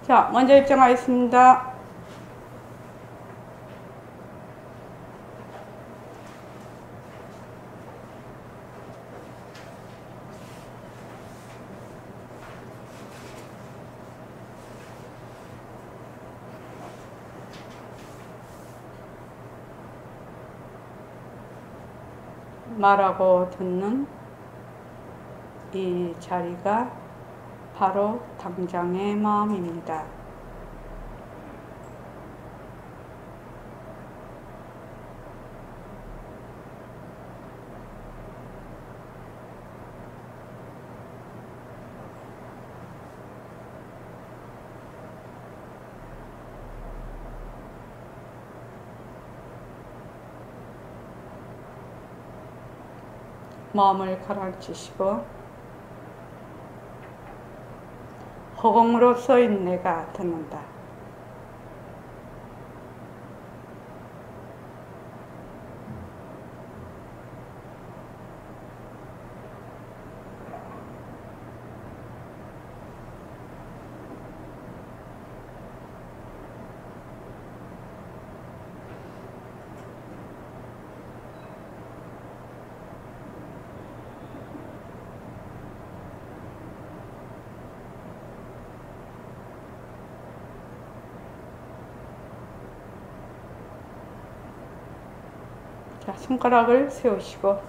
자, 먼저 입장하겠습니다. 말하고 듣는 이 자리가 바로 당장의 마음입니다. 마음을 가라앉히시고 허공으로 써인 내가 듣는다. 자, 손가락을 세우시고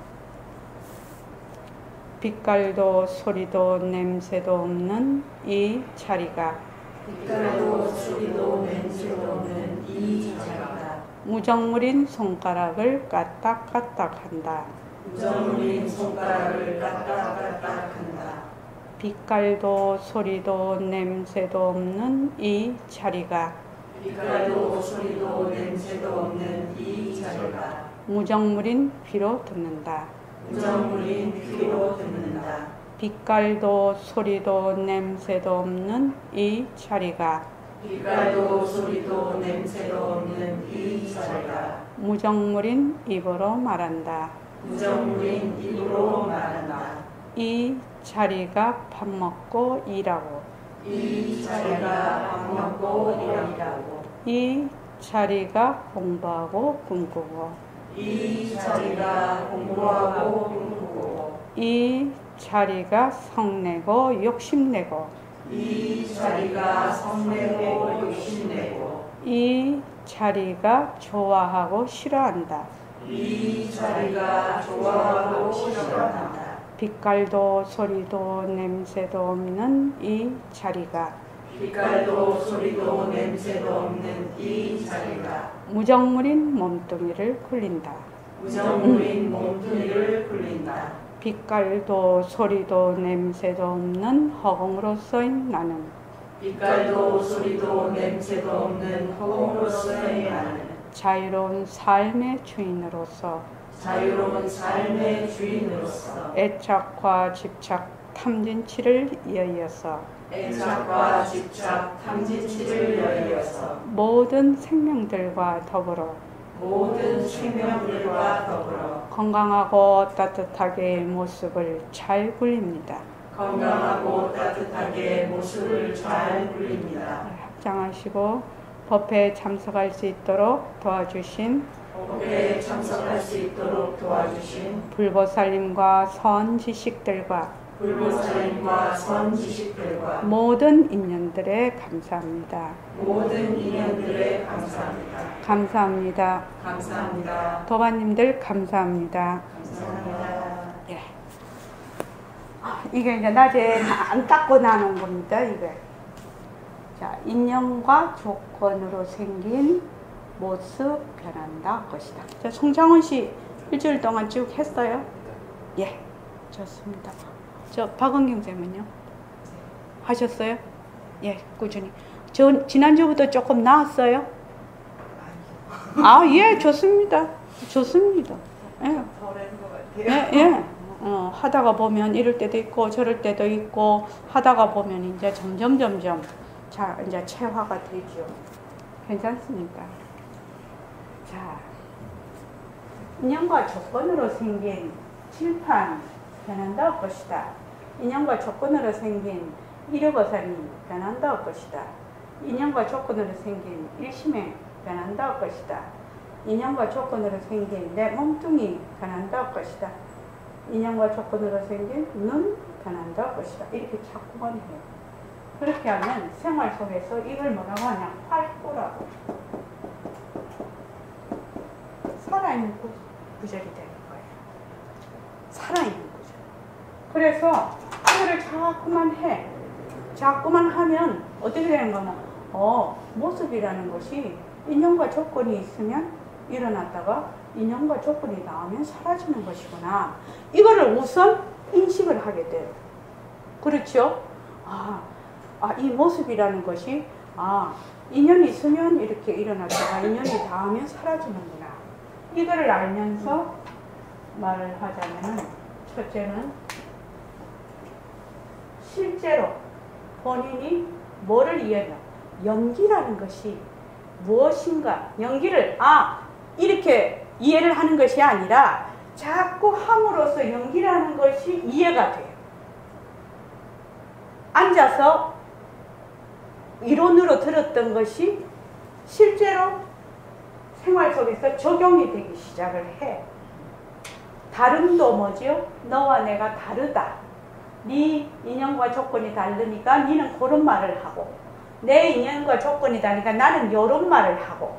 빛깔도 소리도 냄새도 없는 이 자리가 빛깔도 소리도 냄새도 없는 이 자리가 무정물인 손가락을 까딱까딱한다. 무정물인 손가락을 까딱까딱한다. 빛깔도 소리도 냄새도 없는 이 자리가 빛깔도 소리도 냄새도 없는 이 자리가 무정물인 귀로 듣는다. 무정물인 귀로 듣는다. 빛깔도 소리도 냄새도 없는 이 자리가 빛깔도 소리도 냄새도 없는 이 자리가 무정물인 입으로 말한다. 무정물인 입으로 말한다. 이 자리가 밥 먹고 일하고 이 자리가 밥 먹고 일하고 이 자리가 공부하고 꿈꾸고 이 자리가 공부하고 꿈꾸고 이 자리가 성내고 욕심내고 이 자리가 성내고 욕심내고 이 자리가 좋아하고 싫어한다. 이 자리가 좋아하고 싫어한다. 빛깔도 소리도 냄새도 없는 이 자리가 빛깔도 소리도 냄새도 없는 이 자리가 무정물인 몸뚱이를 굴린다. 무정물인 몸뚱이를 굴린다. 빛깔도 소리도 냄새도 없는 허공으로 써인 나는 빛깔도 소리도 냄새도 없는 허공으로서의 나는 자유로운 삶의 주인으로서 자유로운 삶의 주인으로서 애착과 집착 탐진치를 이어서 애착과 집착 탐진치를 여이어서 모든 생명들과 더불어 모든 생명들과 더불어 건강하고 따뜻하게 모습을 잘 굴립니다. 건강하고 따뜻하게 모습을 잘 굴립니다. 합장하시고 법회에 참석할 수 있도록 도와주신 법회에 참석할 수 있도록 도와주신 불보살님과 선지식들과 불보살님과 선지식들과 모든 인연들에 감사합니다. 모든 인연들에 감사합니다. 감사합니다. 감사합니다. 도반님들 감사합니다. 감사합니다. 예. 이게 이제 낮에 안 닦고 나는 겁니다. 이게. 자, 인연과 조건으로 생긴 모습 변한다 것이다. 자, 송장훈 씨 일주일 동안 쭉 했어요? 예, 좋습니다. 저 박은경 쌤은요? 하셨어요? 예, 꾸준히. 저 지난주부터 조금 나았어요? 아, 예, 좋습니다. 좋습니다. 예. 예, 예. 하다가 보면 이럴 때도 있고 저럴 때도 있고 하다가 보면 이제 점점 자, 이제 체화가 되죠. 괜찮습니까? 자, 인연과 조건으로 생긴 칠판 변한다 할 것이다. 인연과 조건으로 생긴 일요보살이 변한다 할 것이다. 인연과 조건으로 생긴 일심에 변한다 할 것이다. 인연과 조건으로 생긴 내 몸뚱이 변한다 할 것이다. 인연과 조건으로 생긴 눈 변한다 할 것이다. 이렇게 자꾸만 해요. 그렇게 하면 생활 속에서 이걸 뭐라고 하냐? 활구라고. 살아있는 구절이 되는 거예요. 살아있는 구절. 그래서 이거를 자꾸만 해. 자꾸만 하면 어떻게 되는 거냐? 모습이라는 것이 인연과 조건이 있으면 일어났다가 인연과 조건이 나오면 사라지는 것이구나. 이거를 우선 인식을 하게 돼요. 그렇죠? 이 모습이라는 것이 인연이 있으면 이렇게 일어났다가 인연이 닿으면 사라지는구나. 이거를 알면서 말을 하자면, 첫째는 실제로 본인이 뭐를 이해해요? 연기라는 것이 무엇인가? 연기를 이렇게 이해를 하는 것이 아니라 자꾸 함으로써 연기라는 것이 이해가 돼요. 앉아서 이론으로 들었던 것이 실제로 생활 속에서 적용이 되기 시작을 해. 다름도 뭐지요? 너와 내가 다르다. 네 인연과 조건이 다르니까 너는 그런 말을 하고, 내 인연과 조건이 다르니까 나는 이런 말을 하고,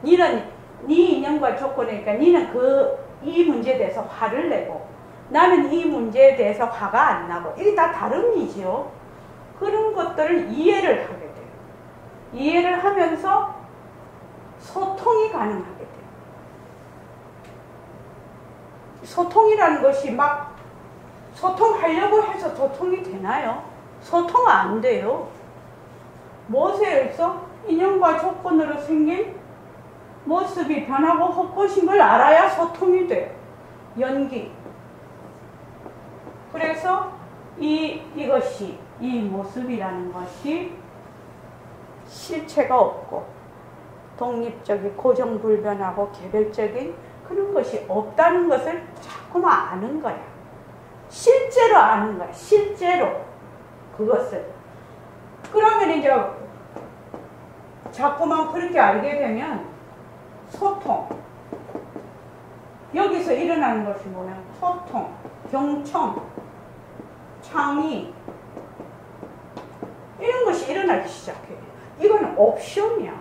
네 인연과 조건이니까 너는 이 문제에 대해서 화를 내고, 나는 이 문제에 대해서 화가 안 나고, 이게 다 다름이지요. 그런 것들을 이해를 하게 돼요. 이해를 하면서 소통이 가능하게 돼요. 소통이라는 것이 막 소통하려고 해서 소통이 되나요? 소통은 안 돼요. 무엇에서 인연과 조건으로 생긴 모습이 변하고 헛것인 걸 알아야 소통이 돼요. 연기. 그래서 이것이, 이 모습이라는 것이 실체가 없고 독립적인 고정불변하고 개별적인 그런 것이 없다는 것을 자꾸만 아는 거야. 실제로 아는 거야. 실제로 그것을. 그러면 이제 자꾸만 그렇게 알게 되면 소통. 여기서 일어나는 것이 뭐냐? 소통, 경청, 창의, 이런 것이 일어나기 시작해요. 이건 옵션이야.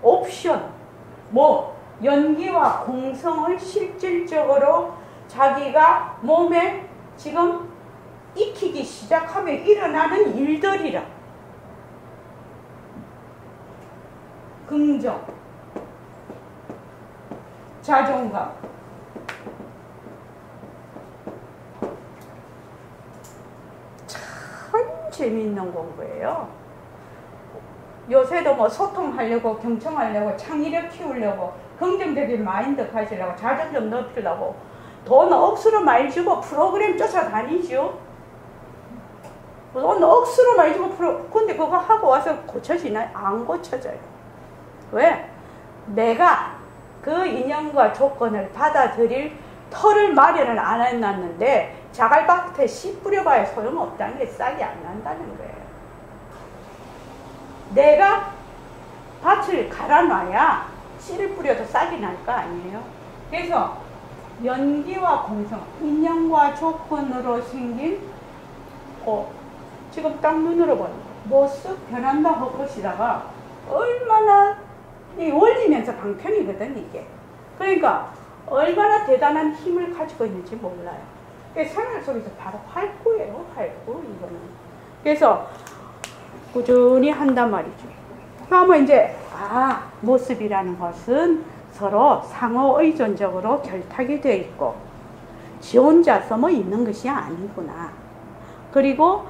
옵션. 연기와 공성을 실질적으로 자기가 몸에 지금 익히기 시작하면 일어나는 일들이라. 긍정, 자존감, 참 재미있는 공부예요. 요새도 소통하려고, 경청하려고, 창의력 키우려고, 긍정적인 마인드 가지려고, 자존감 높이려고 돈 억수로 많이 주고 프로그램 쫓아다니죠. 돈 억수로 많이 주고 근데 그거 하고 와서 고쳐지나요? 안 고쳐져요. 왜? 내가 그 인연과 조건을 받아들일 터를 마련을 안 해놨는데 자갈밭에 씨 뿌려봐야 소용없다는 게 싹이 안 난다는 거예요. 내가 밭을 갈아놔야 씨를 뿌려도 싹이 날 거 아니에요. 그래서 연기와 공성, 인연과 조건으로 생긴 지금 딱 눈으로 보는 모습 변한다 할 것이다가 얼마나 원리면서 방편이거든 이게. 그러니까 얼마나 대단한 힘을 가지고 있는지 몰라요. 생활 속에서 바로 활구예요. 활구 이거는. 그래서 꾸준히 한단 말이죠. 그러면 이제 모습이라는 것은 서로 상호 의존적으로 결탁이 되어 있고 지 혼자서 있는 것이 아니구나. 그리고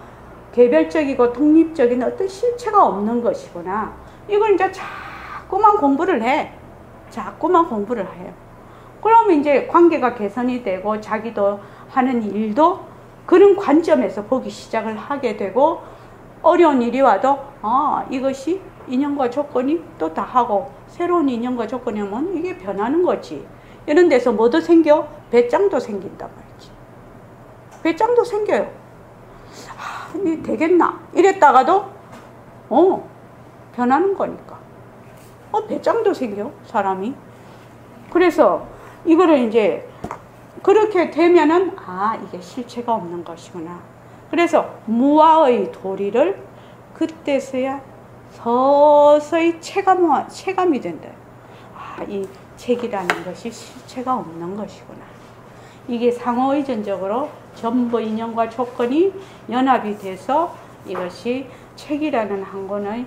개별적이고 독립적인 어떤 실체가 없는 것이구나. 이걸 이제 자꾸만 공부를 해. 자꾸만 공부를 해요. 그러면 이제 관계가 개선이 되고 자기도 하는 일도 그런 관점에서 보기 시작을 하게 되고 어려운 일이 와도 이것이 인연과 조건이 또 다 하고 새로운 인연과 조건이 오면 이게 변하는 거지. 이런 데서 뭐도 생겨? 배짱도 생긴단 말이지. 배짱도 생겨요. 되겠나? 이랬다가도 변하는 거니까. 배짱도 생겨, 사람이. 그래서 이거를 이제 그렇게 되면은 이게 실체가 없는 것이구나. 그래서 무아의 도리를 그때서야 서서히 체감이 된다. 이 책이라는 것이 실체가 없는 것이구나. 이게 상호의존적으로 전부 인연과 조건이 연합이 돼서 이것이 책이라는 한 권의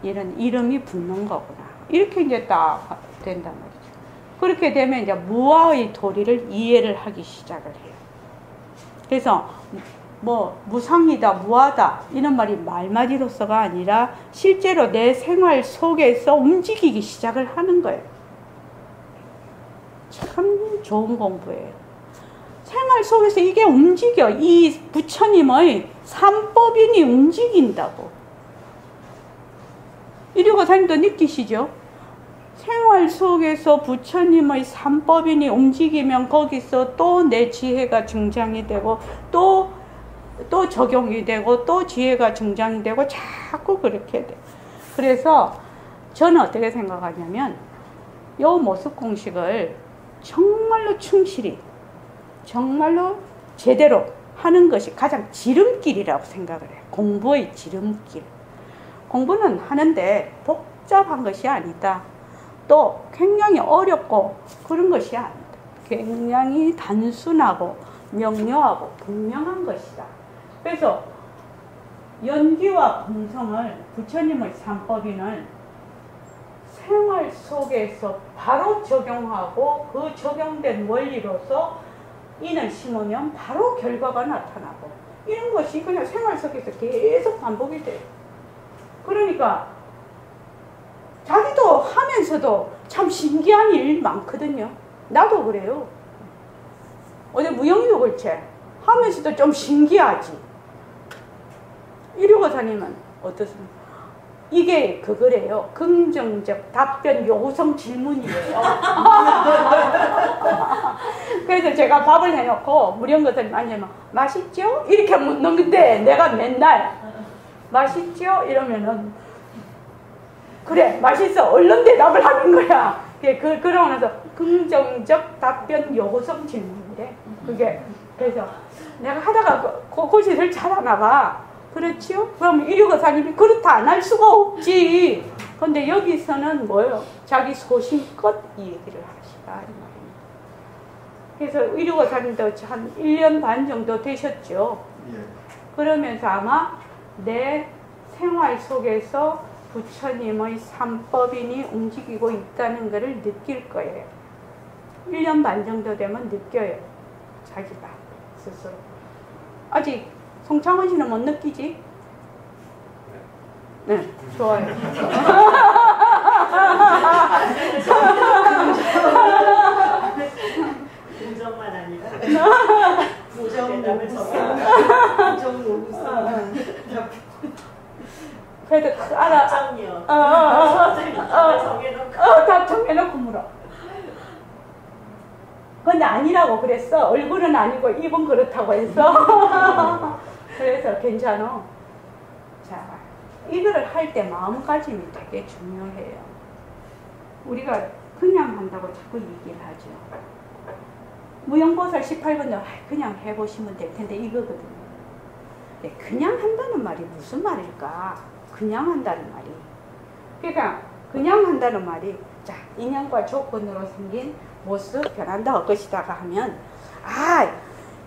이런 이름이 붙는 거구나. 이렇게 이제 딱 된단 말이죠. 그렇게 되면 이제 무아의 도리를 이해를 하기 시작을 해요. 그래서 무상이다, 무아다 이런 말이 말마디로서가 아니라 실제로 내 생활 속에서 움직이기 시작을 하는 거예요. 참 좋은 공부예요. 생활 속에서 이게 움직여. 이 부처님의 삼법인이 움직인다고. 이류거사님도 느끼시죠? 생활 속에서 부처님의 삼법인이 움직이면 거기서 또 내 지혜가 증장이 되고 또 적용이 되고 또 지혜가 증장이 되고 자꾸 그렇게 돼. 그래서 저는 어떻게 생각하냐면 요 모습 공식을 정말로 충실히 정말로 제대로 하는 것이 가장 지름길이라고 생각을 해요. 공부의 지름길. 공부는 하는데 복잡한 것이 아니다. 또 굉장히 어렵고 그런 것이 아니다. 굉장히 단순하고 명료하고 분명한 것이다. 그래서 연기와 공성을 부처님의 삼법인을 생활 속에서 바로 적용하고 그 적용된 원리로서 인을 심으면 바로 결과가 나타나고 이런 것이 그냥 생활 속에서 계속 반복이 돼요. 그러니까 자기도 하면서도 참 신기한 일 많거든요. 나도 그래요. 어제 무영이도 그렇지. 하면서도 좀 신기하지. 이류거사님은 어떻습니까? 이게 그거래요. 긍정적 답변 요구성 질문이에요. 그래서 제가 밥을 해놓고 무령거사님 앉으면 맛있죠? 이렇게 묻는 건데 내가 맨날 맛있죠? 이러면은 그래 맛있어 얼른 대답을 하는 거야. 그러고 나서 긍정적 답변 요구성 질문이래. 그게 그래서 내가 하다가 그곳을 잘하나 봐. 그렇지요? 그럼 이류거사님이 그렇다 안 할 수가 없지. 근데 여기서는 뭐예요? 자기 소신껏 이 얘기를 하시라 이 말입니다. 그래서 이류거사님도 한 1년 반 정도 되셨죠. 예. 그러면서 아마 내 생활 속에서 부처님의 삼법인이 움직이고 있다는 것을 느낄 거예요. 1년 반 정도 되면 느껴요. 자기가 스스로. 아직 송창원 씨는 못 느끼지? 네, 좋아요. 부정만 아니라 부정을 그래도 알아. 다 정해놓고 물어. 근데 아니라고 그랬어. 얼굴은 아니고 입은 그렇다고 했어. 그래서 괜찮아. 자, 이거를 할 때 마음가짐이 되게 중요해요. 우리가 그냥 한다고 자꾸 얘기를 하죠. 무형보살 18번도 그냥 해보시면 될 텐데 이거거든요. 그냥 한다는 말이 무슨 말일까? 그냥 한다는 말이. 그러니까 그냥 한다는 말이 자, 인연과 조건으로 생긴 모습 변한다 할 것이다가 하면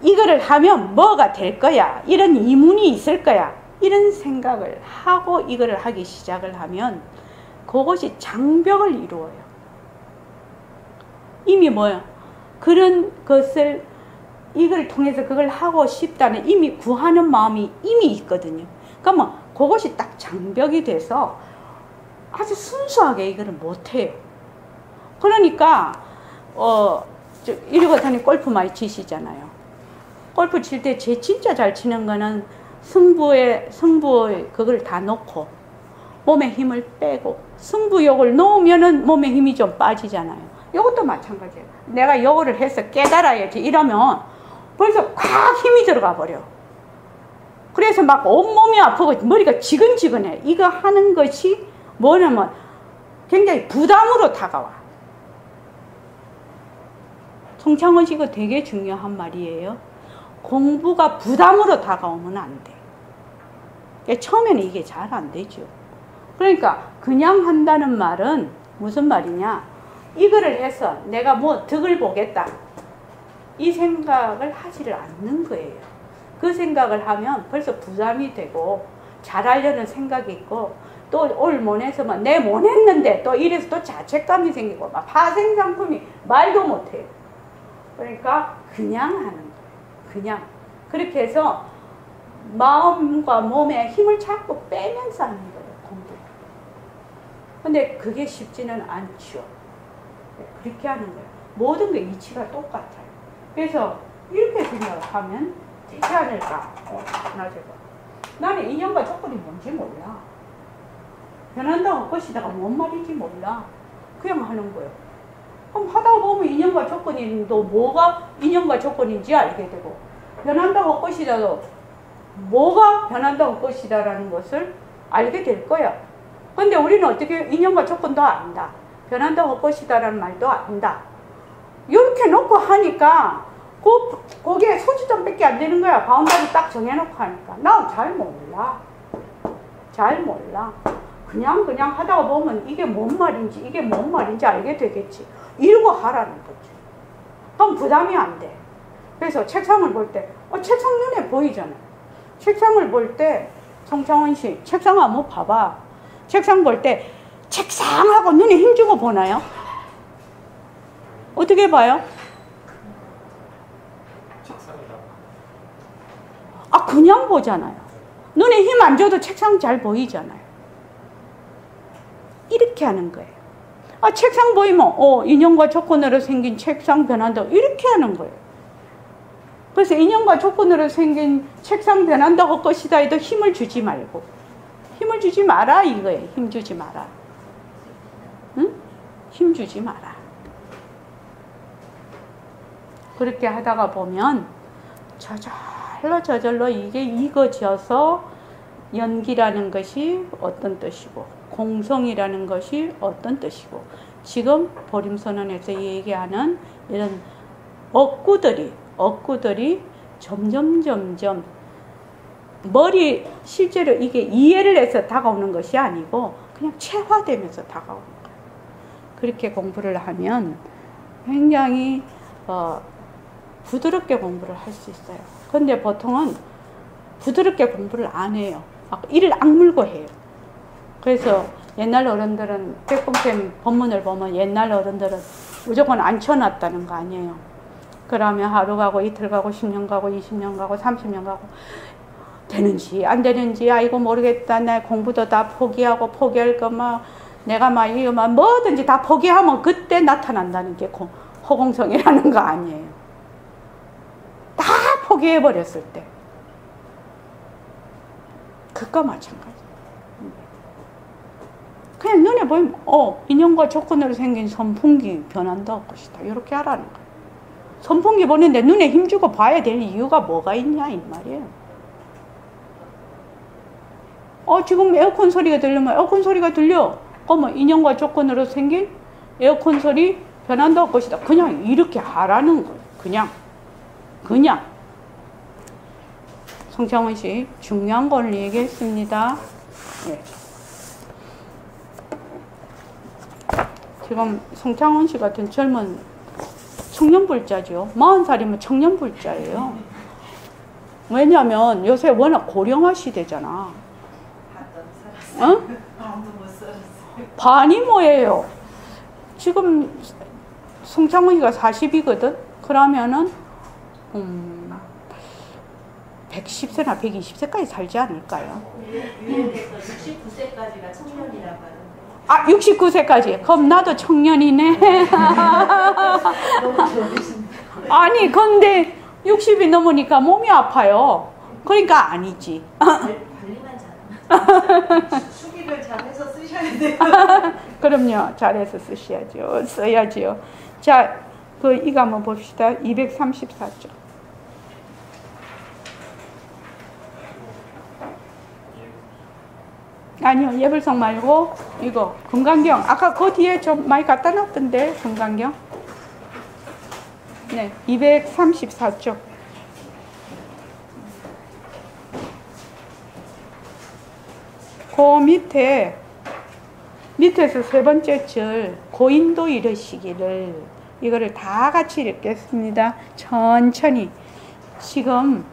이거를 하면 뭐가 될 거야 이런 이문이 있을 거야 이런 생각을 하고 이거를 하기 시작을 하면 그것이 장벽을 이루어요. 이미 뭐야 그런 것을 이걸 통해서 그걸 하고 싶다는 이미 구하는 마음이 이미 있거든요. 그러면 그것이 딱 장벽이 돼서 아주 순수하게 이거를 못해요. 그러니까 이류거사님 골프 많이 치시잖아요. 골프 칠 때 진짜 잘 치는 거는 승부의 그걸 다 놓고 몸에 힘을 빼고 승부욕을 놓으면은 몸에 힘이 좀 빠지잖아요. 이것도 마찬가지예요. 내가 요거를 해서 깨달아야지 이러면 벌써 콱 힘이 들어가 버려. 그래서 막 온몸이 아프고 머리가 지근지근해. 이거 하는 것이 뭐냐면 굉장히 부담으로 다가와. 송창원 씨 이거 되게 중요한 말이에요. 공부가 부담으로 다가오면 안 돼. 처음에는 이게 잘 안 되죠. 그러니까 그냥 한다는 말은 무슨 말이냐. 이거를 해서 내가 뭐 득을 보겠다. 이 생각을 하지를 않는 거예요. 그 생각을 하면 벌써 부담이 되고 잘하려는 생각이 있고 또 오늘 못해서만 내 못했는데 또 이래서 또 자책감이 생기고 막 파생상품이 말도 못해요. 그러니까 그냥 하는 거예요. 그냥. 그렇게 해서 마음과 몸에 힘을 자꾸 빼면서 하는 거예요. 공부. 근데 그게 쉽지는 않죠. 그렇게 하는 거예요. 모든 게 이치가 똑같아요. 그래서 이렇게 생각하면 되지 않을까. 나는 인연과 조건이 뭔지 몰라. 변한다고 할 것이다가 뭔 말인지 몰라. 그냥 하는 거예요. 그럼 하다 보면 인연과 조건인도 뭐가 인연과 조건인지 알게 되고 변한다고 할 것이다도 뭐가 변한다고 할 것이다라는 것을 알게 될 거야. 근데 우리는 어떻게 인연과 조건도 안다. 변한다고 할 것이다라는 말도 안다. 이렇게 놓고 하니까 거기에 소주점밖에 안 되는 거야. 바운다리 딱 정해놓고 하니까. 나 잘 몰라. 잘 몰라. 그냥 하다가 보면 이게 뭔 말인지 알게 되겠지. 이러고 하라는 거지. 그럼 부담이 안 돼. 그래서 책상을 볼 때, 책상 눈에 보이잖아. 책상을 볼 때, 송창원 씨, 책상 한번 봐봐. 책상 볼 때, 책상하고 눈에 힘주고 보나요? 어떻게 봐요? 그냥 보잖아요. 눈에 힘 안 줘도 책상 잘 보이잖아요. 이렇게 하는 거예요. 책상 보이면 인연과 조건으로 생긴 책상 변한다고 이렇게 하는 거예요. 그래서 인연과 조건으로 생긴 책상 변한다고 할 것이다 해도 힘을 주지 말고 힘을 주지 마라 이거예요. 힘 주지 마라. 응? 힘 주지 마라. 그렇게 하다가 보면 저절로 이게 익어져서 연기라는 것이 어떤 뜻이고 공성이라는 것이 어떤 뜻이고 지금 보림선언에서 얘기하는 이런 억구들이 점점 실제로 이게 이해를 해서 다가오는 것이 아니고 그냥 체화되면서 다가오는 거예요. 그렇게 공부를 하면 굉장히 부드럽게 공부를 할 수 있어요. 근데 보통은 부드럽게 공부를 안 해요. 이를 악물고 해요. 그래서 옛날 어른들은 백범쌤 본문을 보면 옛날 어른들은 무조건 앉혀놨다는 거 아니에요. 그러면 하루 가고 이틀 가고 10년 가고 20년 가고 30년 가고 되는지 안 되는지 아이고 모르겠다. 내 공부도 다 포기하고 포기할 거만 내가 이거 뭐든지 다 포기하면 그때 나타난다는 게 허공성이라는 거 아니에요. 다 포기해버렸을 때 그거 마찬가지. 그냥 눈에 보이면 인연과 조건으로 생긴 선풍기 변한다고 것이다. 이렇게 하라는 거예요. 선풍기 보는데 눈에 힘주고 봐야 될 이유가 뭐가 있냐 이 말이에요. 지금 에어컨 소리가 들리면 에어컨 소리가 들려. 그러면 인연과 조건으로 생긴 에어컨 소리 변한다고 것이다. 그냥 이렇게 하라는 거예요. 그냥. 송창원 씨 중요한 걸 얘기했습니다. 예. 지금 송창원 씨 같은 젊은 청년불자죠. 40살이면 청년불자예요. 왜냐하면 요새 워낙 고령화 시대잖아. 반이 뭐예요? 지금 송창훈이가 40이거든? 그러면은 110세나 120세까지 살지 않을까요? 69세까지가 청년이라고 하는데. 69세까지. 그럼 나도 청년이네. 너무 좋으신데. 아니, 근데 60이 넘으니까 몸이 아파요. 그러니까 아니지. 관리만 잘하면. 수기를 잘해서 쓰셔야 돼요. 그럼요. 잘해서 써야죠. 자, 이거 한번 봅시다. 234쪽. 아니요, 예불성 말고 이거 금강경. 아까 그 뒤에 좀 많이 갖다 놨던데. 금강경. 네, 234쪽. 그 밑에서 세 번째 줄 고인도 이르시기를, 이거를 다 같이 읽겠습니다. 천천히. 지금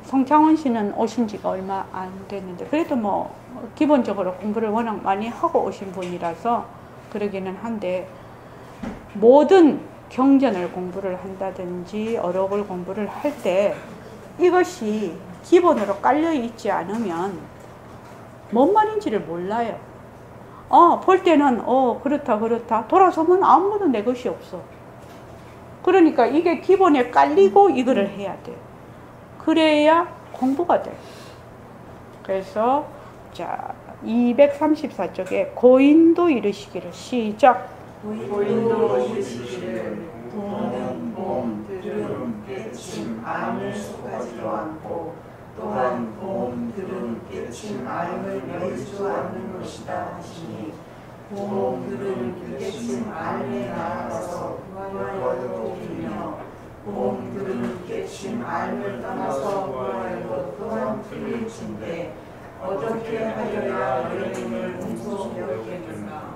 성창원 씨는 오신 지가 얼마 안 됐는데, 그래도 뭐 기본적으로 공부를 워낙 많이 하고 오신 분이라서 그러기는 한데, 모든 경전을 공부를 한다든지 어록을 공부를 할 때 이것이 기본으로 깔려 있지 않으면 뭔 말인지를 몰라요. 볼 때는 그렇다 돌아서면 아무도 내 것이 없어. 그러니까 이게 기본에 깔리고 이거를 해야 돼. 그래야 공부가 돼. 그래서 자, 234쪽에 고인도 이르시기를. 시작. 고인도 이르시기를 도는 봄, 들은 깨침, 암을 속하지도 않고 또한 봄, 들은 깨침, 암을 열지 않는 것이다 하시니, 봄, 들은 깨침, 암에 나아가서 구하여도 틀리며 봄, 들은 깨침, 암을 떠나서 구하여도 또한 틀릴진데 어떻게 하여야 여러분을 공소 배우겠는가.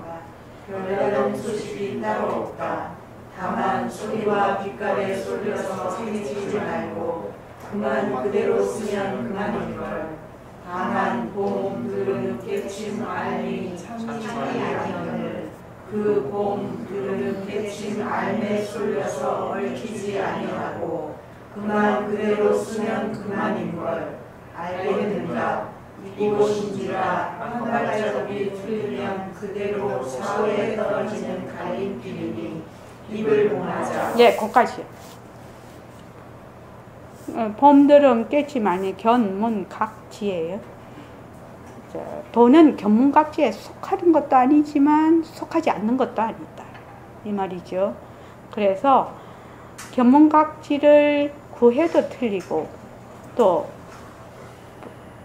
별다른 소식이 따로 없다. 다만 소리와 빛깔에 쏠려서 새기지 말고 그만 그대로 쓰면 그만인걸. 다만 봄, 들은 깨침, 알이 참지 아니하거늘 그 봄, 들은 깨침, 알에 쏠려서 얽히지 아니하고 그만 그대로 쓰면 그만인걸. 알겠는가. 이곳인지라 한 발자국이 틀리면 그대로 사회에 떨어지는 갈림길이니 입을 봉하자. 예, 거기까지요. 봄들은 깨치만이 견문각지예요. 도는 견문각지에 속하는 것도 아니지만 속하지 않는 것도 아니다, 이 말이죠. 그래서 견문각지를 구해도 틀리고 또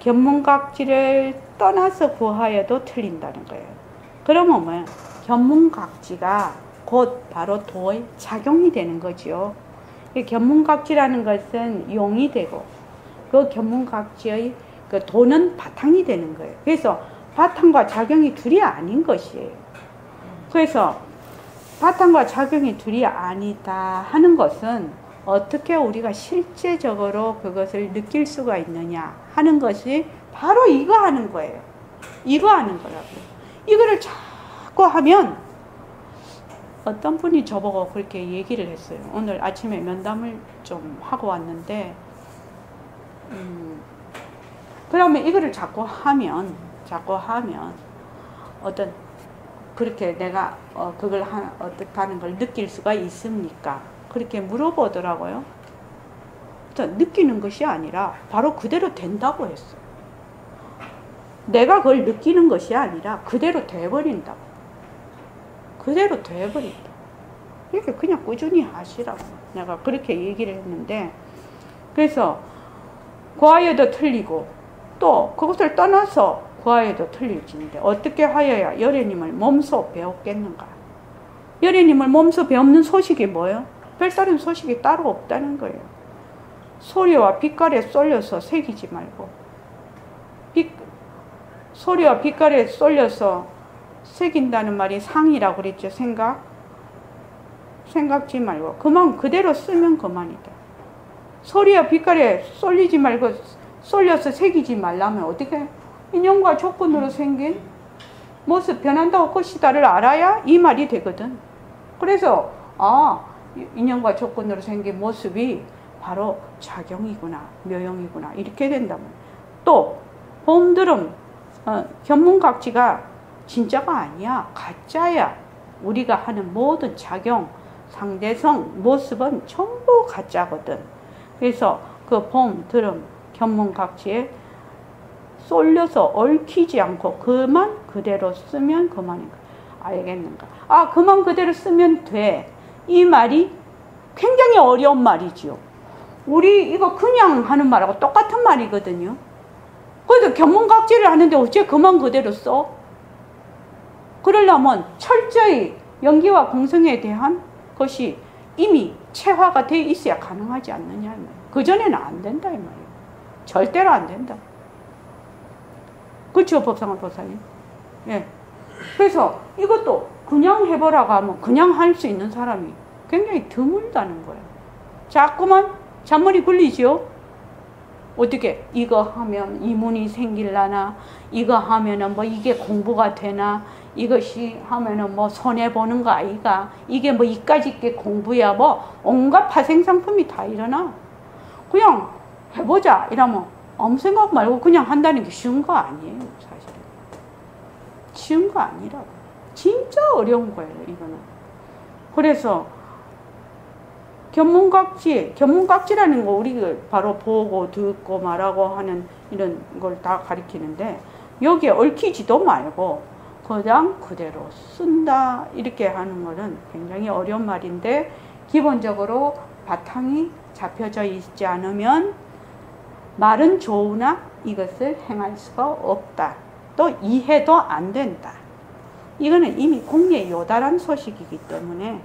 견문각지를 떠나서 구하여도 틀린다는 거예요. 그러면 뭐예요? 견문각지가 곧 바로 도의 작용이 되는 거죠. 견문각지라는 것은 용이 되고 그 견문각지의 그 도는 바탕이 되는 거예요. 그래서 바탕과 작용이 둘이 아닌 것이에요. 그래서 바탕과 작용이 둘이 아니다 하는 것은 어떻게 우리가 실제적으로 그것을 느낄 수가 있느냐 하는 것이 바로 이거 하는 거예요. 이거 하는 거라고요. 이거를 자꾸 하면, 어떤 분이 저보고 그렇게 얘기를 했어요. 오늘 아침에 면담을 좀 하고 왔는데, 그러면 이거를 자꾸 하면 어떤 그렇게 내가 그걸 어떻게 하는 걸 느낄 수가 있습니까? 그렇게 물어보더라고요. 느끼는 것이 아니라 바로 그대로 된다고 했어요. 내가 그걸 느끼는 것이 아니라 그대로 돼버린다고. 그대로 돼버린다. 이렇게 그냥 꾸준히 하시라고 내가 그렇게 얘기를 했는데, 그래서 구하여도 틀리고 또 그것을 떠나서 구하여도 틀릴진데 어떻게 하여야 여래님을 몸소 배웠겠는가. 여래님을 몸소 배우는 소식이 뭐예요? 별다른 소식이 따로 없다는 거예요. 소리와 빛깔에 쏠려서 새기지 말고, 소리와 빛깔에 쏠려서 새긴다는 말이 상이라고 그랬죠. 생각지 말고 그만 그대로 쓰면 그만이다. 소리와 빛깔에 쏠리지 말고 쏠려서 새기지 말라면 어떻게? 인연과 조건으로 생긴 모습 변한다고 것이다를 알아야 이 말이 되거든. 그래서 인연과 조건으로 생긴 모습이 바로 작용이구나, 묘용이구나, 이렇게 된다면, 또 봄들은 견문각지가 진짜가 아니야, 가짜야. 우리가 하는 모든 작용, 상대성, 모습은 전부 가짜거든. 그래서 그 봄들은 견문각지에 쏠려서 얽히지 않고 그만 그대로 쓰면 그만인가. 알겠는가? 그만 그대로 쓰면 돼. 이 말이 굉장히 어려운 말이지요. 우리 이거 그냥 하는 말하고 똑같은 말이거든요. 그래도 견문각지를 하는데 어째 그만 그대로 써? 그러려면 철저히 연기와 공성에 대한 것이 이미 체화가 돼 있어야 가능하지 않느냐 이 말이에요. 그전에는 안 된다 이 말이에요. 절대로 안 된다. 그렇죠, 법상을 도사님? 예. 그래서 이것도 그냥 해보라고 하면 그냥 할 수 있는 사람이 굉장히 드물다는 거예요. 자꾸만 잔머리 굴리죠. 어떻게 이거 하면 이문이 생길라나, 이거 하면은 뭐 이게 공부가 되나, 이것이 하면은 뭐 손해보는 거 아이가, 이게 뭐 이까짓 게 공부야, 뭐 온갖 파생상품이 다 일어나. 그냥 해보자 이러면 아무 생각 말고 그냥 한다는 게 쉬운 거 아니에요. 사실은 쉬운 거 아니라고. 진짜 어려운 거예요 이거는. 그래서 견문각지라는 거 우리가 바로 보고 듣고 말하고 하는 이런 걸 다 가리키는데, 여기에 얽히지도 말고 그냥 그대로 쓴다 이렇게 하는 거는 굉장히 어려운 말인데, 기본적으로 바탕이 잡혀져 있지 않으면 말은 좋으나 이것을 행할 수가 없다. 또 이해도 안 된다. 이거는 이미 공리에 요달한 소식이기 때문에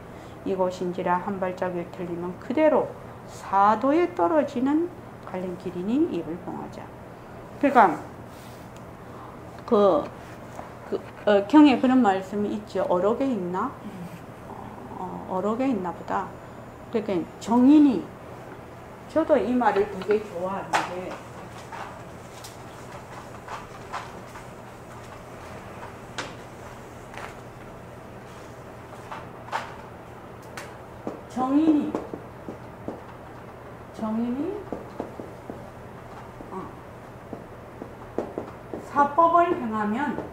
이곳인지라 한 발자국 틀리면 그대로 사도에 떨어지는 갈림길이니 입을 봉하자. 그러니까 경에 그런 말씀이 있죠. 어록에 있나? 어록에 있나 보다. 그러니까 정인이, 저도 이 말을 되게 좋아하는데, 정인이 사법을 행하면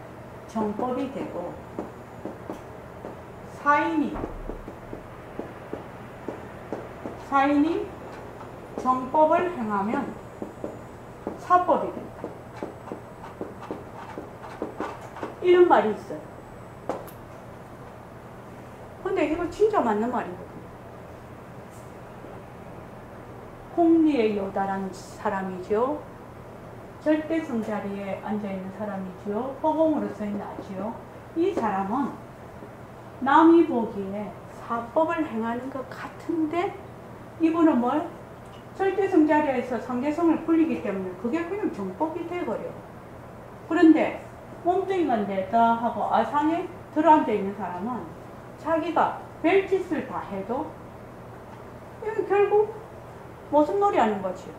정법이 되고, 사인이 정법을 행하면 사법이 된다. 이런 말이 있어요. 근데 이거 진짜 맞는 말이거든요. 공리에 요달한 사람이죠. 절대성 자리에 앉아있는 사람이죠. 허공으로서 나지요. 이 사람은 남이 보기에 사법을 행하는 것 같은데, 이분은 뭘? 절대성 자리에서 상대성을 굴리기 때문에 그게 그냥 정법이 돼버려요. 그런데 몸뚱이가 내다 하고 아상에 들어앉아있는 사람은 자기가 별짓을 다 해도 이건 결국 모습놀이 하는 거지.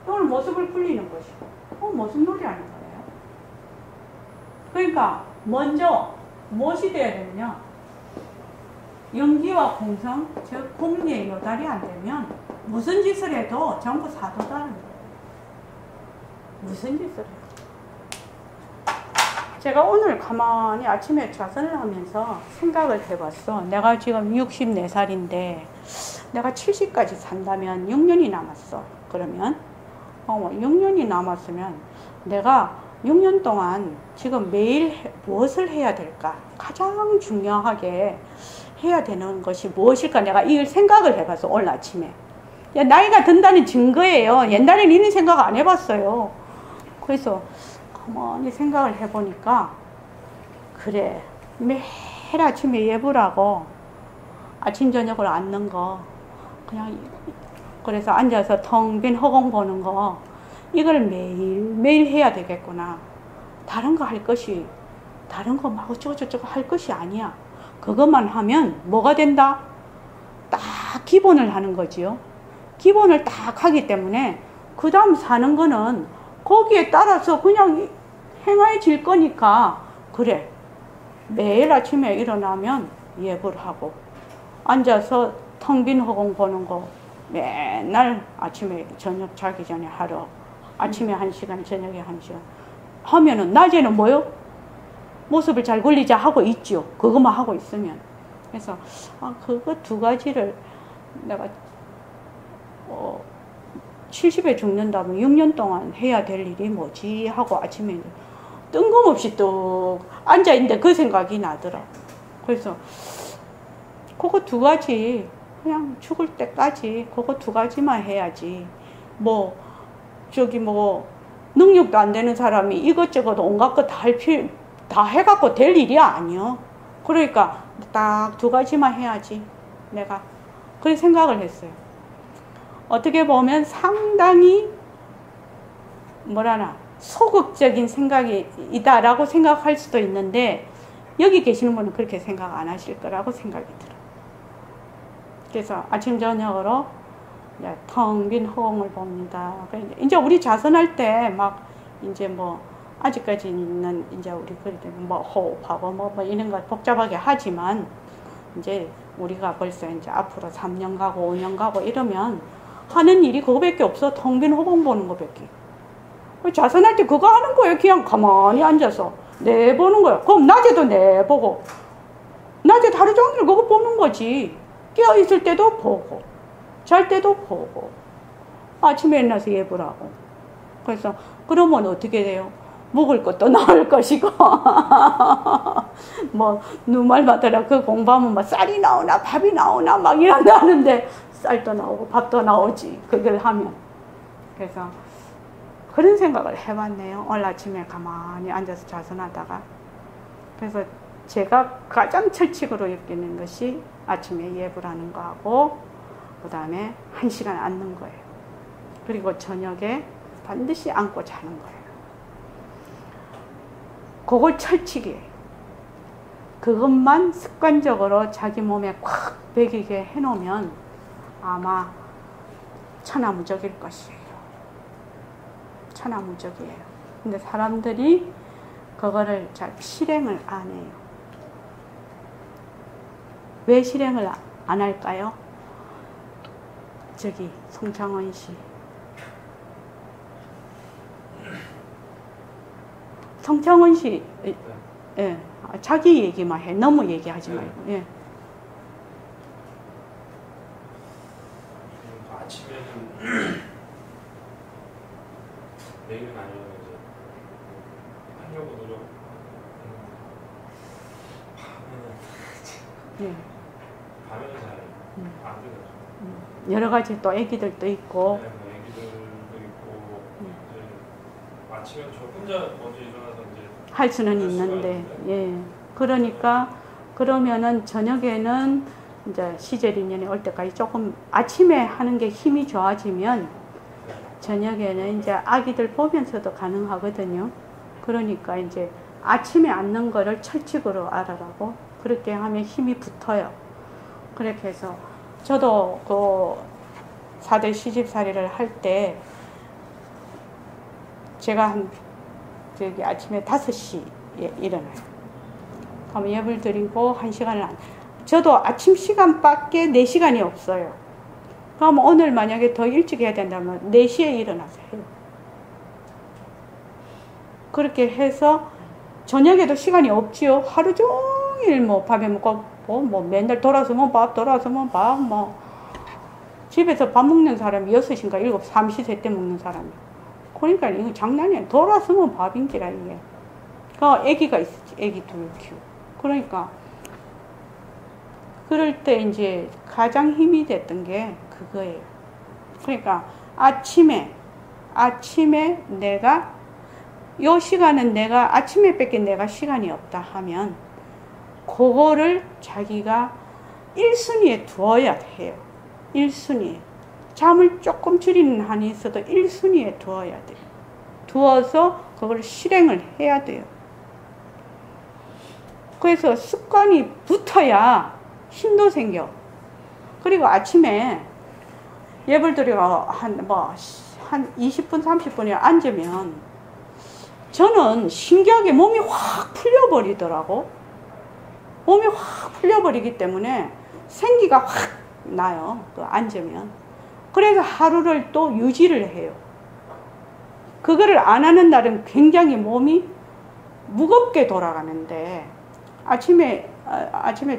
또는 모습을 굴리는 것이고, 모습놀이 하는 거예요. 그러니까 먼저 무엇이 돼야 되느냐? 연기와 공성, 즉 공리의 요달이 안 되면 무슨 짓을 해도 전부 사도다는 거예요. 무슨 짓을 해도. 제가 오늘 가만히 아침에 좌선을 하면서 생각을 해봤어. 내가 지금 64살인데 내가 70까지 산다면 6년이 남았어. 그러면 6년이 남았으면 내가 6년 동안 지금 매일 무엇을 해야 될까? 가장 중요하게 해야 되는 것이 무엇일까? 내가 이 생각을 해봤어. 오늘 아침에. 나이가 든다는 증거예요. 옛날에는 이런 생각 안 해봤어요. 그래서 가만히 생각을 해보니까, 그래, 매일 아침에 예불하고 아침 저녁을 앉는 거, 그냥 그래서 앉아서 텅 빈 허공 보는 거, 이걸 매일 해야 되겠구나. 다른 거 할 것이, 다른 거 막 어쩌고저쩌고 할 것이 아니야. 그것만 하면 뭐가 된다? 딱 기본을 하는 거지요. 기본을 딱 하기 때문에 그 다음 사는 거는 거기에 따라서 그냥 행해질 거니까, 그래, 매일 아침에 일어나면 예불 하고 앉아서 텅 빈 허공 보는 거 맨날 아침에 저녁 자기 전에 하러, 아침에 1시간 저녁에 1시간 하면은 낮에는 뭐요? 모습을 잘 굴리자 하고 있죠. 그것만 하고 있으면. 그래서 그거 두 가지를 내가 70에 죽는다면 6년 동안 해야 될 일이 뭐지 하고 아침에 뜬금없이 또 앉아있는데 그 생각이 나더라. 그래서 그거 두 가지, 그냥 죽을 때까지 그거 두 가지만 해야지. 능력도 안 되는 사람이 이것저것 온갖 거 다 해갖고 될 일이 아니요. 그러니까 딱 두 가지만 해야지 내가 그렇게 생각을 했어요. 어떻게 보면 상당히 소극적인 생각이다라고 생각할 수도 있는데 여기 계시는 분은 그렇게 생각 안 하실 거라고 생각이 들어요. 그래서 아침 저녁으로 텅 빈 허공을 봅니다. 이제 우리 자선할 때 막 이제 뭐 아직까지는 이제 우리 그래도 뭐 호흡하고 뭐 이런 거 복잡하게 하지만 이제 우리가 벌써 이제 앞으로 3년 가고 5년 가고 이러면 하는 일이 그거밖에 없어. 텅 빈 허공 보는 거밖에. 자선할 때 그거 하는 거예요. 그냥 가만히 앉아서 내보는 거예요. 그럼 낮에도 내보고 낮에 하루 종일 그거 보는 거지. 깨어있을 때도 보고 잘 때도 보고 아침에 일어나서 예불 하고. 그래서 그러면 어떻게 돼요? 먹을 것도 나을 것이고 뭐 누말마더라 그 공부하면 막 쌀이 나오나 밥이 나오나 막 이런다는데 쌀도 나오고 밥도 나오지 그걸 하면. 그래서 그런 생각을 해봤네요. 오늘 아침에 가만히 앉아서 자선하다가. 그래서 제가 가장 철칙으로 여기는 것이 아침에 예불하는 거하고 그 다음에 1시간 앉는 거예요. 그리고 저녁에 반드시 앉고 자는 거예요. 그걸 철칙이에요. 그것만 습관적으로 자기 몸에 콱 배기게 해놓으면 아마 천하무적일 것이에요. 천하무적이에요. 근데 사람들이 그거를 잘 실행을 안 해요. 왜 실행을 안 할까요? 저기 송창원 씨. 송창원 씨, 예, 자기 얘기만 해. 너무 얘기하지 말고. 예. 아침에는 내일은 아니면 이제 하려고 노력. 밤에는 잘 안 되더라고요. 여러 가지 또 애기들도 있고. 네, 뭐 애기들도 있고 이제 아침에 저 혼자 먼저 일어나서 이제 할 수는 있는데, 예. 그러니까 그러면은 저녁에는 이제 시절인연에 올 때까지 조금 아침에 하는 게 힘이 좋아지면 저녁에는 이제 아기들 보면서도 가능하거든요. 그러니까 이제 아침에 앉는 거를 철칙으로 알아라고 그렇게 하면 힘이 붙어요. 그렇게 해서 저도 그 4대 시집살이를 할 때 제가 한 저기 아침에 5시에 일어나요. 그럼 예불 드리고 1시간을 저도 아침 시간밖에 4시간이 없어요. 그럼 오늘 만약에 더 일찍 해야 된다면 4시에 일어나서 해요. 그렇게 해서 저녁에도 시간이 없지요. 하루 종일 뭐 밥에 먹고 뭐 맨날 돌아서면 밥 뭐 집에서 밥 먹는 사람이 6시인가 7시 삼시세 때 먹는 사람이. 그러니까 이거 장난이 아니야. 돌아서면 밥인지라 이게. 애기가 있었지. 애기 둘 키우고. 그러니까 그럴 때 이제 가장 힘이 됐던 게 그거예요. 그러니까 아침에 내가 요 시간은 내가 아침에 뺏긴 내가 시간이 없다 하면 그거를 자기가 1순위에 두어야 해요. 1순위에. 잠을 조금 줄이는 한이 있어도 1순위에 두어야 돼요. 두어서 그걸 실행을 해야 돼요. 그래서 습관이 붙어야 힘도 생겨. 그리고 아침에 예불 드리고 한 20분, 30분에 앉으면 저는 신기하게 몸이 확 풀려버리더라고. 몸이 확 풀려버리기 때문에 생기가 확 나요. 또 앉으면. 그래서 하루를 또 유지를 해요. 그거를 안 하는 날은 굉장히 몸이 무겁게 돌아가는데 아침에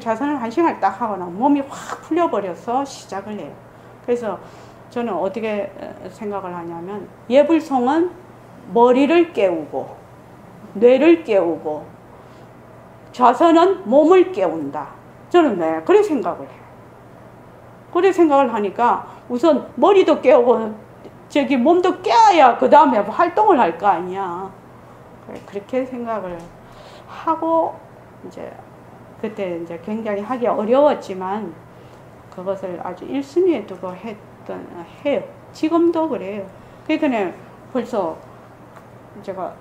자선을 1시간을 딱 하거나 몸이 확 풀려버려서 시작을 해요. 그래서 저는 어떻게 생각을 하냐면 예불송은 머리를 깨우고 뇌를 깨우고 자선은 몸을 깨운다. 저는 네, 그래 생각을 해요. 그래 생각을 하니까 우선 머리도 깨우고 저기 몸도 깨야 그 다음에 활동을 할 거 아니야. 그렇게 생각을 하고 이제 그때 이제 굉장히 하기 어려웠지만 그것을 아주 1순위에 두고 해요. 지금도 그래요. 그러니까 벌써 제가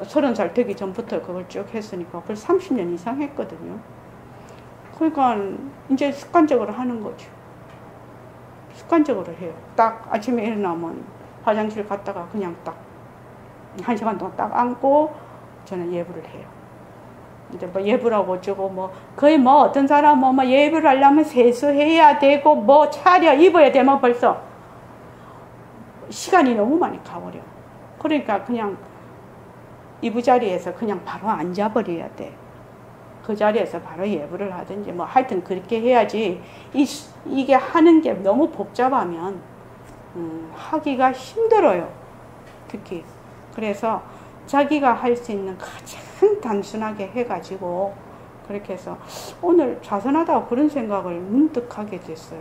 30살 되기 전부터 그걸 쭉 했으니까 벌써 30년 이상 했거든요. 그러니까 이제 습관적으로 하는 거죠. 습관적으로 해요. 딱 아침에 일어나면 화장실 갔다가 그냥 딱 1시간 동안 딱 앉고 저는 예불을 해요. 이제 뭐 예불하고 어쩌고 뭐 거의 뭐 어떤 사람은 뭐 예불을 하려면 세수해야 되고 뭐 차려 입어야 되면 벌써 시간이 너무 많이 가버려. 그러니까 그냥 이부자리에서 그냥 바로 앉아버려야 돼. 그 자리에서 바로 예불을 하든지 뭐 하여튼 그렇게 해야지 이게 하는 게 너무 복잡하면 하기가 힘들어요. 특히 그래서 자기가 할 수 있는 가장 단순하게 해가지고 그렇게 해서 오늘 자선하다가 그런 생각을 문득 하게 됐어요.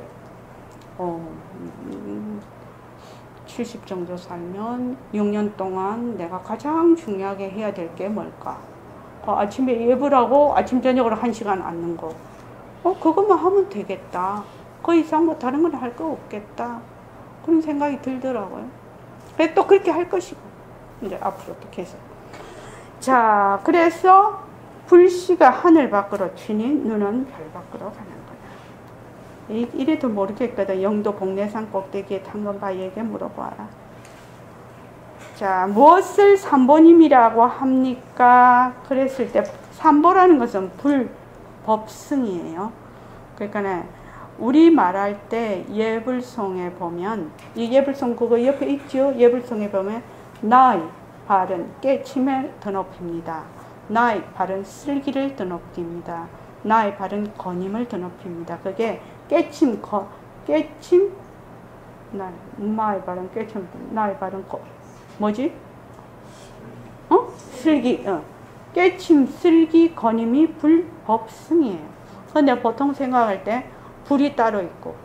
70 정도 살면 6년 동안 내가 가장 중요하게 해야 될 게 뭘까? 아침에 예불하고 아침 저녁으로 1시간 앉는 거. 그것만 하면 되겠다. 그 이상 뭐 다른 건 할 거 없겠다. 그런 생각이 들더라고요. 또 그렇게 할 것이고. 이제 앞으로 어떻게 해서. 자, 그래서 불씨가 하늘 밖으로 튀니 눈은 별 밖으로 가는 거야. 이래도 모르겠거든. 영도 복례산 꼭대기에 탄건바위에게 물어봐라. 자, 무엇을 삼보님이라고 합니까? 그랬을 때 삼보라는 것은 불법승이에요. 그러니까 우리 말할 때 예불송에 보면 이 예불송 그거 옆에 있죠? 예불송에 보면 나의 발은 깨침에 드높입니다. 나의 발은 슬기를 드높입니다. 나의 발은 거님을 드높입니다. 그게 깨침 나의 발은 깨침 나의 발은 뭐지? 슬기 깨침 슬기 거님이 불법승이에요. 근데 보통 생각할 때 불이 따로 있고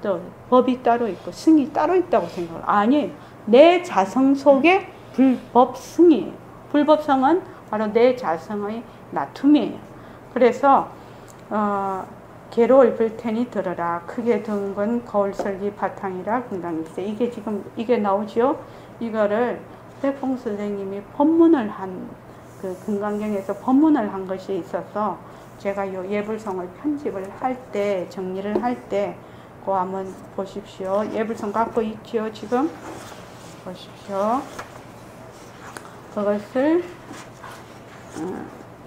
또 법이 따로 있고 승이 따로 있다고 생각을 아니에요. 내 자성 속에 불법승이에요. 불법성은 바로 내 자성의 나툼이에요. 그래서 개로 입을 테니 들어라. 크게 둥근 거울설기 바탕이라 금강일세. 이게 지금 이게 나오죠. 이거를 백봉 선생님이 법문을 한 그 금강경에서 법문을 한 것이 있어서 제가 요 예불성을 편집을 할 때 정리를 할 때 그거 한번 보십시오. 예불성 갖고 있죠. 지금 보십시오. 그것을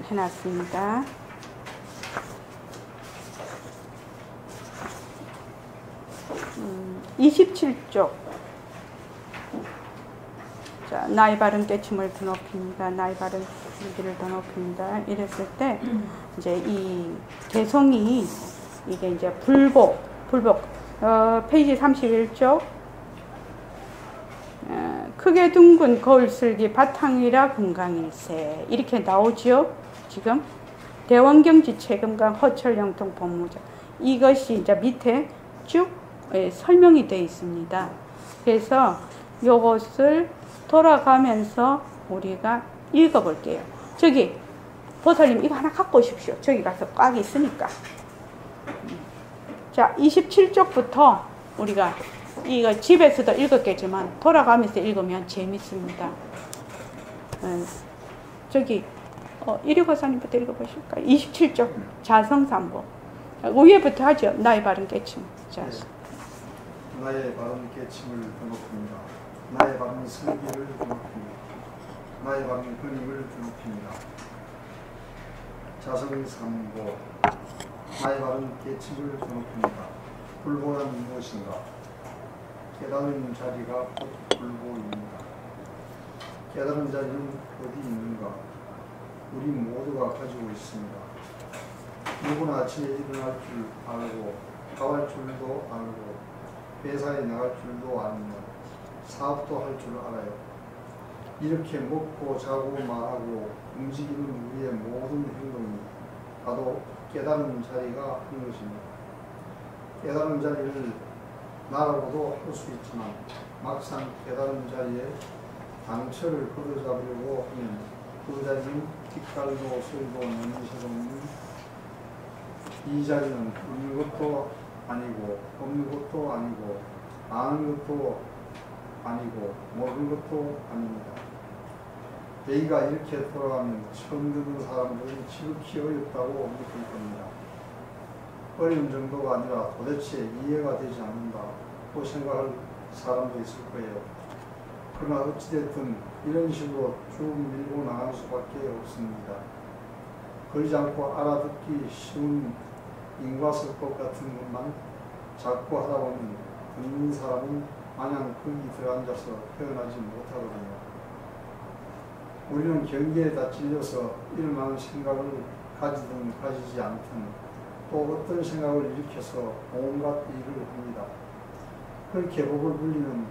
해놨습니다. 27쪽. 자, 나의 발은 깨침을 드높입니다. 나의 발은 슬기를 드높입니다. 이랬을 때 이제 이 개성이 이게 이제 불복 페이지 31쪽. 크게 둥근 거울슬기 바탕이라 금강일세 이렇게 나오죠. 지금 대원경지 체금강 허철영통 법무자 이것이 이제 밑에 쭉 설명이 되어 있습니다. 그래서 이것을 돌아가면서 우리가 읽어볼게요. 저기 보살님 이거 하나 갖고 오십시오. 저기 가서 꽉 있으니까. 자, 27쪽부터 우리가 이거 집에서도 읽었겠지만 돌아가면서 읽으면 재밌습니다. 저기 이리고사님부터 읽어보실까요? 27쪽 자성삼보 위에부터 하죠. 나의 발은 깨침. 자. 나의 발은 깨침을 드높입니다. 나의 발은 슬기를 드높입니다. 나의 발은 근임을 드높입니다. 자성삼보 나의 발은 깨침을 드높입니다. 불보란 무엇인가? 깨달은 자리가 곧 불보입니다. 깨달은 자리는 어디 있는가? 우리 모두가 가지고 있습니다. 누구나 아침에 일어날 줄 알고 가할 줄도 알고 회사에 나갈 줄도 알며 사업도 할 줄 알아요. 이렇게 먹고 자고 말하고 움직이는 우리의 모든 행동이 바로 깨달은 자리가 한 것입니다. 깨달은 자리를 나라고도 할 수 있지만 막상 깨달은 자리에 당처를 걷어잡으려고 하면 그 자리는 빛깔도 소리도 냄새도 없는 이 자리는 있는 것도 아니고 없는 것도 아니고 아는 것도 아니고 모르는 것도 아닙니다. 얘기가 이렇게 돌아가면 처음 듣는 사람들은 지극히 어렵다고 느낄 겁니다. 어려운 정도가 아니라 도대체 이해가 되지 않는다고 생각할 사람도 있을 거예요. 그러나 어찌됐든 이런 식으로 쭉 밀고 나갈 수밖에 없습니다. 걸리지 않고 알아듣기 쉬운 인과설법 같은 것만 자꾸 하다 보면 듣는 사람은 마냥 거기 들어앉아서 헤어나지 못하거든요. 우리는 경계에다 찔려서 일어나는 생각을 가지든 가지지 않든 또 어떤 생각을 일으켜서 온갖 일을 합니다. 그렇게 복을 불리는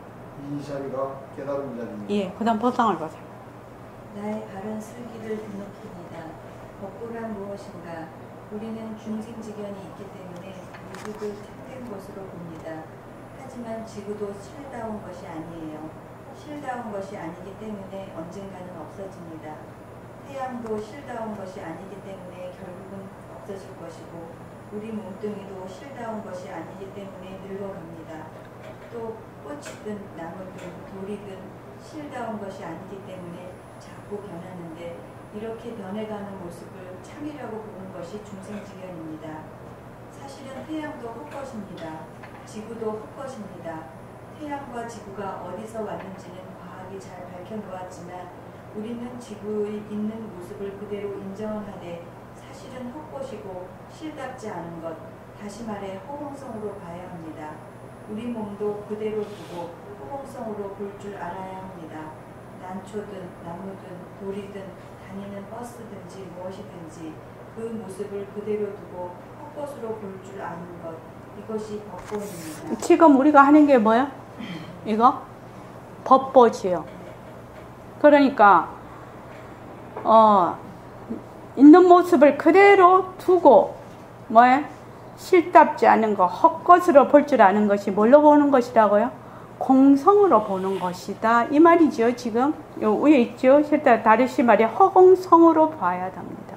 이 자리가 깨달은 자리입니다. 예, 그 다음 법상을 보세요. 나의 바른 슬기를 드높이니다. 법보란 무엇인가? 우리는 중생지견이 있기 때문에 무속을 특된 것으로 봅니다. 하지만 지구도 실다운 것이 아니에요. 실다운 것이 아니기 때문에 언젠가는 없어집니다. 태양도 실다운 것이 아니기 때문에 결국은 없어질 것이고 우리 몸뚱이도 실다운 것이 아니기 때문에 늙어갑니다. 또 꽃이든 나무든 돌이든 실다운 것이 아니기 때문에 자꾸 변하는데 이렇게 변해가는 모습을 참이라고 보는 것이 중생지견입니다. 사실은 태양도 헛것입니다. 지구도 헛것입니다. 태양과 지구가 어디서 왔는지는 과학이 잘 밝혀놓았지만 우리는 지구의 있는 모습을 그대로 인정하되 사실은 헛것이고 실답지 않은 것, 다시 말해 허공성으로 봐야 합니다. 우리 몸도 그대로 두고 허공성으로 볼 줄 알아야 합니다. 난초든 나무든 돌이든 다니는 버스든지 무엇이든지 그 모습을 그대로 두고 헛것으로 볼 줄 아는 것, 이것이 법보입니다. 지금 우리가 하는 게 뭐야? 이거? 법보지요. 그러니까 있는 모습을 그대로 두고 뭐야? 실답지 않은 거, 헛것으로 볼 줄 아는 것이 뭘로 보는 것이라고요? 공성으로 보는 것이다. 이 말이죠. 지금 요 위에 있죠. 실제 다르시 말이 허공성으로 봐야 합니다.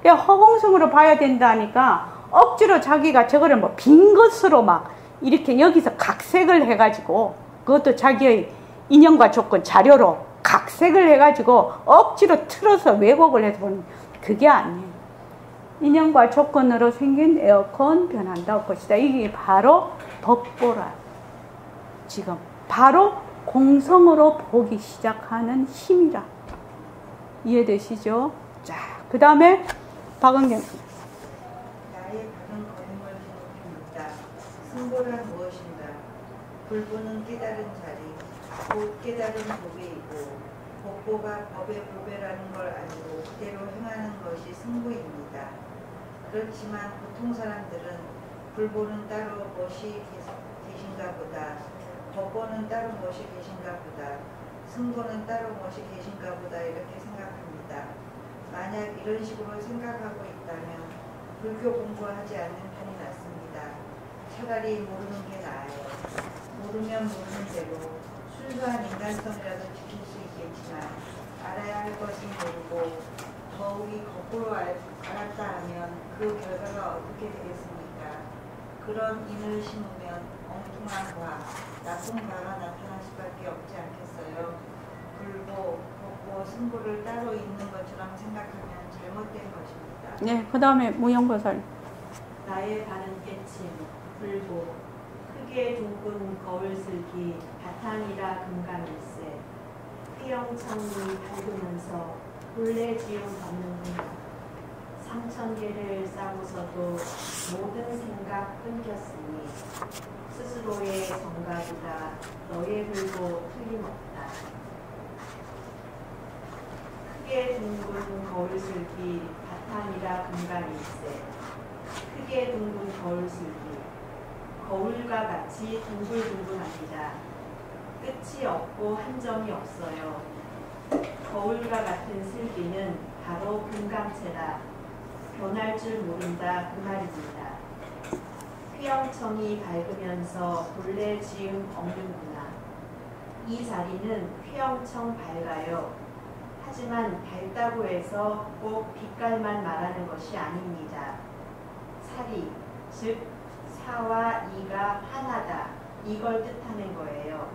허공성으로 봐야 된다니까 억지로 자기가 저거를 뭐 빈 것으로 막 이렇게 여기서 각색을 해가지고 그것도 자기의 인연과 조건 자료로 각색을 해가지고 억지로 틀어서 왜곡을 해서 보는 그게 아니에요. 인연과 조건으로 생긴 에어컨 변한다 것이다. 이게 바로 법보라. 지금 바로 공성으로 보기 시작하는 힘이라. 이해되시죠? 자, 그 다음에 박은경. 나의 바른 걸음을 기록합니다. 승보란 무엇인가? 불보는 깨달은 자리, 곧 깨달은 보배이고 법보가 법의 보배라는 걸 알고 그대로 행하는 것이 승보입니다. 그렇지만 보통 사람들은 불보는 따로 무엇이 계신가 보다, 법보는 따로 무엇이 계신가 보다, 승보는 따로 무엇이 계신가 보다 이렇게 생각합니다. 만약 이런 식으로 생각하고 있다면 불교 공부하지 않는 편이 낫습니다. 차라리 모르는 게 나아요. 모르면 모르는 대로 순수한 인간성이라도 지킬 수 있겠지만 알아야 할 것은 모르고 더욱이 거꾸로 알았다 하면 그 결과가 어떻게 되겠습니까? 그런 인을 심으면 엉뚱한 과, 나쁜 과가 나타날 수밖에 없지 않겠어요. 불보, 법보, 승보를 따로 있는 것처럼 생각하면 잘못된 것입니다. 네, 그 다음에 무용거설. 나의 바른 깨침, 불보, 크게 둥근 거울슬기, 바탕이라 금강일세, 휘영천리 밝으면서 본래 지음 없는구나. 3000개를 싸고서도 모든 생각 끊겼으니 스스로의 정각이다. 너의 불도 틀림없다. 크게 둥근 거울슬기, 바탕이라 금강일세. 크게 둥근 거울슬기, 거울과 같이 둥글둥글합니다. 끝이 없고 한 점이 없어요. 거울과 같은 슬기는 바로 금강체다. 변할 줄 모른다 그 말입니다. 휘영청이 밝으면서 본래 지음 없는구나. 이 자리는 휘영청 밝아요. 하지만 밝다고 해서 꼭 빛깔만 말하는 것이 아닙니다. 사리, 즉 사와 이가 하나다, 이걸 뜻하는 거예요.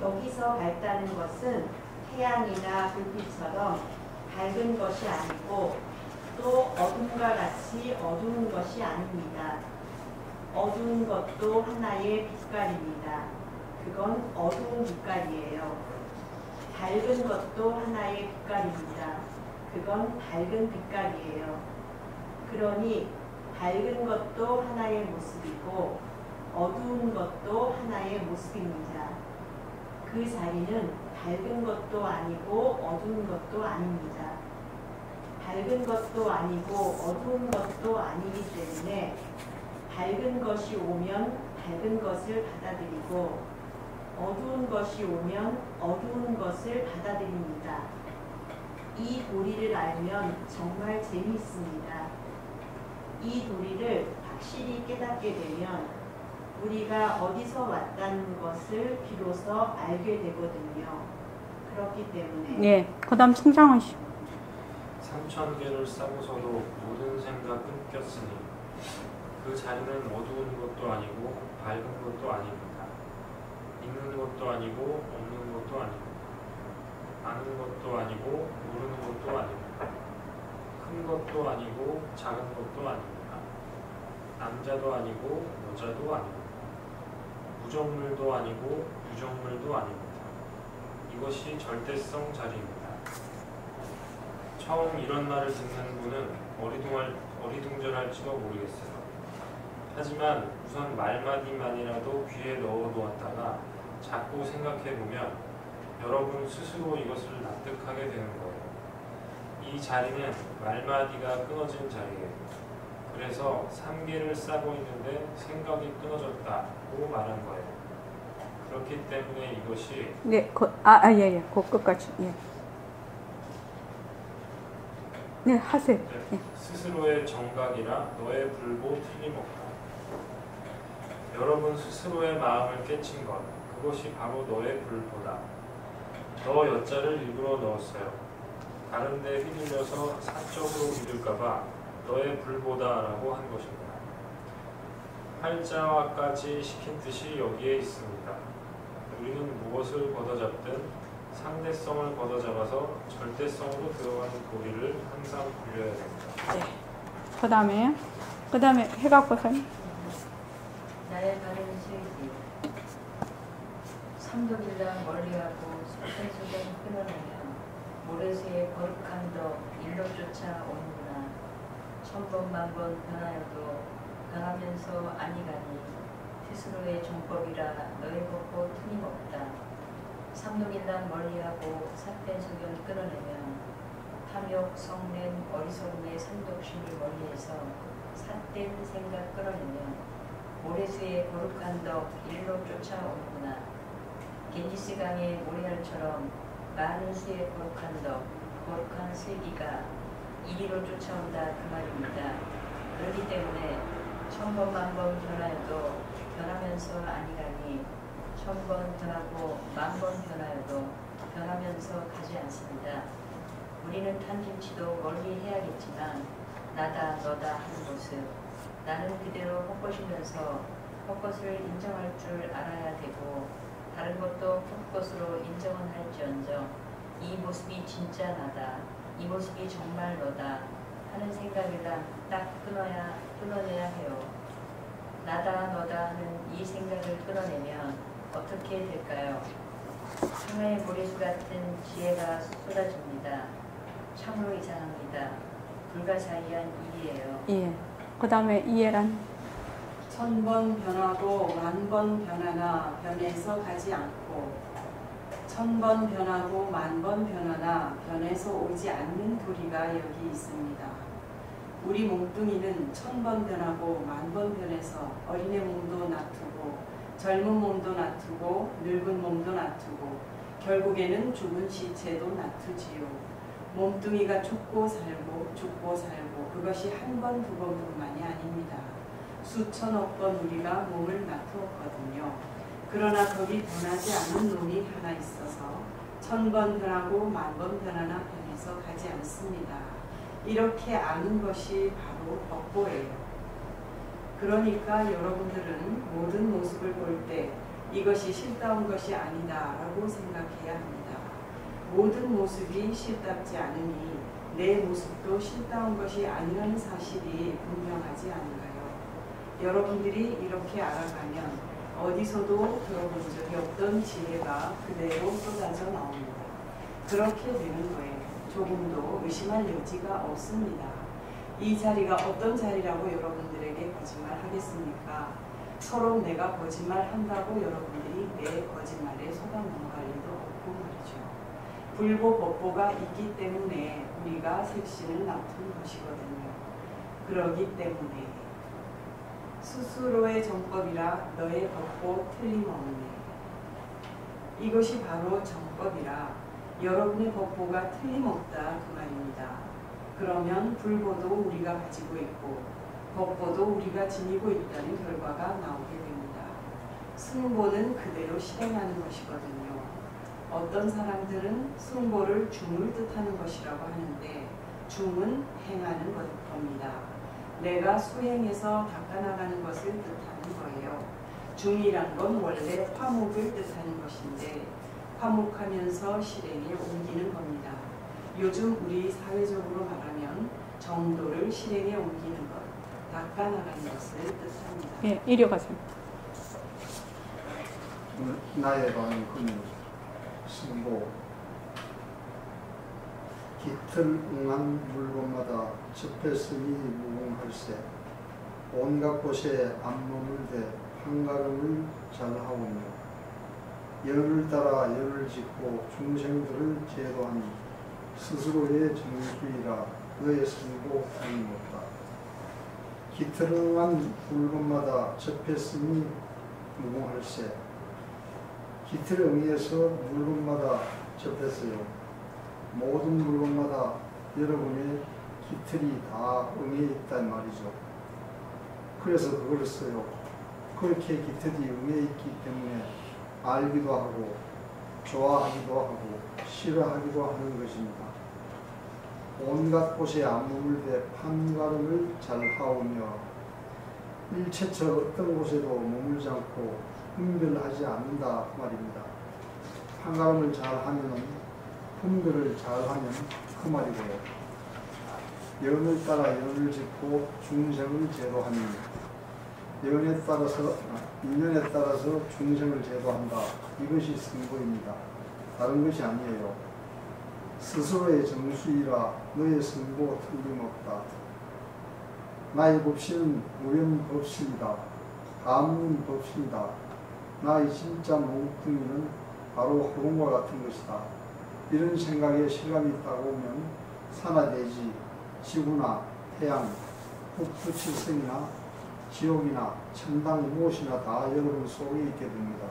여기서 밝다는 것은 태양이나 불빛처럼 밝은 것이 아니고 또 어둠과 같이 어두운 것이 아닙니다. 어두운 것도 하나의 빛깔입니다. 그건 어두운 빛깔이에요. 밝은 것도 하나의 빛깔입니다. 그건 밝은 빛깔이에요. 그러니 밝은 것도 하나의 모습이고 어두운 것도 하나의 모습입니다. 그 자리는 밝은 것도 아니고 어두운 것도 아닙니다. 밝은 것도 아니고 어두운 것도 아니기 때문에 밝은 것이 오면 밝은 것을 받아들이고 어두운 것이 오면 어두운 것을 받아들입니다. 이 도리를 알면 정말 재미있습니다. 이 도리를 확실히 깨닫게 되면 우리가 어디서 왔다는 것을 비로소 알게 되거든요. 그렇기 때문에 예, 그 다음 송장훈 씨. 3,000개를 싸고서도 모든 생각 끊겼으니 그 자리는 어두운 것도 아니고 밝은 것도 아닙니다. 있는 것도 아니고 없는 것도 아닙니다. 아는 것도 아니고 모르는 것도 아닙니다. 큰 것도 아니고 작은 것도 아닙니다. 남자도 아니고 여자도 아닙니다. 무정물도 아니고 유정물도 아닙니다. 이것이 절대성 자리입니다. 처음 이런 말을 듣는 분은 어리둥절할지도 모르겠어요. 하지만 우선 말마디만이라도 귀에 넣어놓았다가 자꾸 생각해보면 여러분 스스로 이것을 납득하게 되는 거예요. 이 자리는 말마디가 끊어진 자리예요. 그래서 3개를 싸고 있는데 생각이 끊어졌다고 말한 거예요. 그렇기 때문에 이것이 네, 그 끝까지. 예. 네, 하세요. 예. 스스로의 정각이라 너의 불보 틀림없다. 여러분 스스로의 마음을 깨친 것, 그것이 바로 너의 불보다. 너 여자를 일부러 넣었어요. 다른 데 휘둘려서 사적으로 믿을까봐 너의 불보다라고 한 것입니다. 활자와까지 시킨 뜻이 여기에 있습니다. 우리는 무엇을 걷어잡든 상대성을 걷어잡아서 절대성으로 들어가는 도리를 항상 굴려야 됩니다. 네. 그 다음에 해각고사님. 나의 바른 슬기 삼독일랑 멀리하고 속전속전 끊어내면 모래새의 거룩한 덕 일로 쫓아 오는구나. 천번만번 변하여도 변하면서 아니가니 스스로의 정법이라 너의 법고 틀림없다. 삼독일랑 멀리하고 삿된 소견 끊어내면 탐욕, 성냄, 어리석음의 삼독심을 멀리해서 삿된 생각 끊어내면 모래수의 거룩한 덕 일로 쫓아오는구나. 겐지스강의 모래알처럼 많은 수의 거룩한 덕, 거룩한 슬기가 이리로 쫓아온다 그 말입니다. 그렇기 때문에 천번만번 변하여도 변하면서 아니가니 천번 변하고 만번 변하여도 변하면서 가지 않습니다. 우리는 탄진치도 멀리 해야겠지만 나다 너다 하는 모습, 나는 그대로 헛것이면서 헛것을 인정할 줄 알아야 되고 다른 것도 헛것으로 인정은 할지언정 이 모습이 진짜 나다, 이 모습이 정말 너다 하는 생각이랑 딱 끊어내야 해요. 나다 너다 하는 이 생각을 끊어내면 어떻게 될까요? 창하의 모래수 같은 지혜가 쏟아집니다. 참으로 이상합니다. 불가사의한 일이에요. 예. 그 다음에 이해란. 천번 변하고 만번 변하나 변해서 가지 않고 천번 변하고 만번 변하나 변해서 오지 않는 도리가 여기 있습니다. 우리 몸뚱이는 천번 변하고 만번 변해서 어린애 몸도 놔두고 젊은 몸도 놔두고 늙은 몸도 놔두고 결국에는 죽은 시체도 놔두지요. 몸뚱이가 죽고 살고 죽고 살고 그것이 한 번 두 번뿐만이 아닙니다. 수천억 번 우리가 몸을 나누었거든요. 그러나 거기 변하지 않는 놈이 하나 있어서 1000번 변하고 10,000번 변하나 변해서 가지 않습니다. 이렇게 아는 것이 바로 법보예요. 그러니까 여러분들은 모든 모습을 볼 때 이것이 싫다운 것이 아니다 라고 생각해야 합니다. 모든 모습이 싫답지 않으니 내 모습도 싫다운 것이 아니라는 사실이 분명하지 않은가요? 여러분들이 이렇게 알아가면 어디서도 들어본 적이 없던 지혜가 그대로 쏟아져 나옵니다. 그렇게 되는 거예요. 조금도 의심할 여지가 없습니다. 이 자리가 어떤 자리라고 여러분들에게 거짓말하겠습니까? 서로 내가 거짓말한다고 여러분들이 내 거짓말에 속아 넘어갈 리도 없고 말이죠. 불보 법보가 있기 때문에 우리가 색신을 맡은 것이거든요. 그러기 때문에 스스로의 정법이라 너의 법보 틀림없네. 이것이 바로 정법이라 여러분의 법보가 틀림없다 그 말입니다. 그러면 불보도 우리가 가지고 있고 법보도 우리가 지니고 있다는 결과가 나오게 됩니다. 승보는 그대로 실행하는 것이거든요. 어떤 사람들은 승보를 중을 뜻하는 것이라고 하는데 중은 행하는 겁니다. 내가 수행해서 닦아나가는 것을 뜻하는 거예요. 중이란 건 원래 화목을 뜻하는 것인데 화목하면서 실행에 옮기는 겁니다. 요즘 우리 사회적으로 말하면 정도를 실행에 옮기는 것, 닦아나가는 것을 뜻합니다. 예, 이리 가세요. 나의 방금 승보 깃을 응한 물건마다 접했으니 무궁할세 온갖 곳에 앞몸을 대 판가름을 잘하오며 열을 따라 열을 짓고 중생들을 제도하니 스스로의 정수이라 너의 승보 다름없다. 깃을 응한 물건마다 접했으니 무궁할세 깃을 응해서 물건마다 접했어요. 모든 물건마다 여러분의 깃틀이 다 응해 있단 말이죠. 그래서 그걸 써요. 그렇게 깃틀이 응해 있기 때문에 알기도 하고 좋아하기도 하고 싫어하기도 하는 것입니다. 온갖 곳에 앞몸을 대 판가름을 잘 하오며 일체처 어떤 곳에도 머물지 않고 분별하지 않는다 그 말입니다. 판가름을 잘 하면 분별을 잘 하면 그 말이고요. 연을 따라 연을 짓고 중생을 제도하니 인연에 따라서 중생을 제도한다. 이것이 승보입니다. 다른 것이 아니에요. 스스로의 정수이라 너의 승보 틀림없다. 나의 법신은 무변 법신이다. 가문 법신이다. 나의 진짜 몽뚱이는 바로 호롱과 같은 것이다. 이런 생각에 실감이 있다고 하면 산하대지, 지구나 태양, 북부칠성이나 지옥이나 천당 무엇이나 다 여러분 속에 있게 됩니다.